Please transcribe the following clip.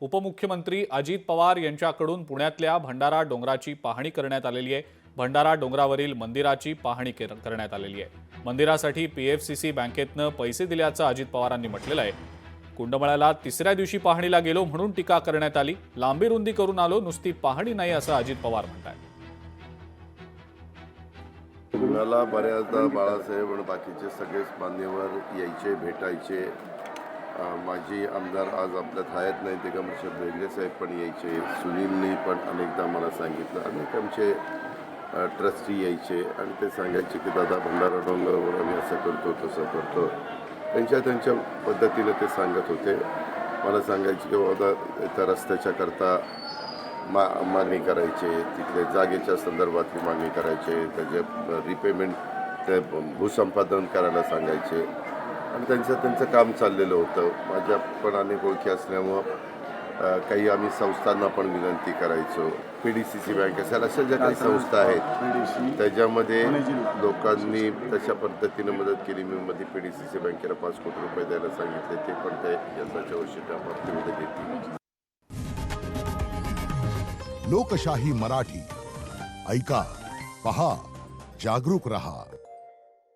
उपमुख्यमंत्री अजित पवार यांच्याकडून पुण्यातल्या भंडारा डोंगराची पाहणी करण्यात आलेली आहे। भंडारा डोंगरावरील मंदिराची पाहणी करण्यात आलेली आहे। मंदिरासाठी पीएफसीसी बँकेतनं पैसे दिल्याचं अजित पवारांनी म्हटलेलं आहे। कुंडमळ्याला तिसऱ्या दिवशी पाहणीला गेलो म्हणून टीका करण्यात आली। लांबी रुंदी करून आलो, नुसती पाहणी नाही असं अजित पवार म्हणतात। पुण्याला बऱ्याचदा बाळासाहेब आणि बाकीचे सगळेच मान्यवर यायचे, भेटायचे। माजी आमदार आज आपल्यात हयात नाही ते कमर्शियल वेगळे साहेब पण यायचे। सुनीलनी पण अनेकदा मला सांगितलं, अनेक आमचे ट्रस्टी यायचे आणि ते सांगायचे की दादा भंडारा डोंगरावर आम्ही असं करतो तसं करतो। त्यांच्या पद्धतीने ते सांगत होते। मला सांगायचे की बाबा त्या रस्त्याच्या करता मागणी करायचे, तिथले जागेच्या संदर्भातली मागणी करायचे, त्याचे रिपेमेंट ते भूसंपादन करायला सांगायचे आणि त्यांचं काम चाललेलं होतं। माझ्या पण अनेक ओळखी असल्यामुळं काही आम्ही संस्थांना पण विनंती करायचो। पीडीसीसी बँक असेल, अशा ज्या काही संस्था आहेत त्याच्यामध्ये लोकांनी तशा पद्धतीने मदत केली। मी मध्ये पीडीसीसी बँकेला 5 कोटी रुपये द्यायला सांगितले, ते पण ते यंदाच्या वर्षी त्या बाबतीमध्ये देतील। लोकशाही मराठी ऐका, पहा, जागरूक रहा।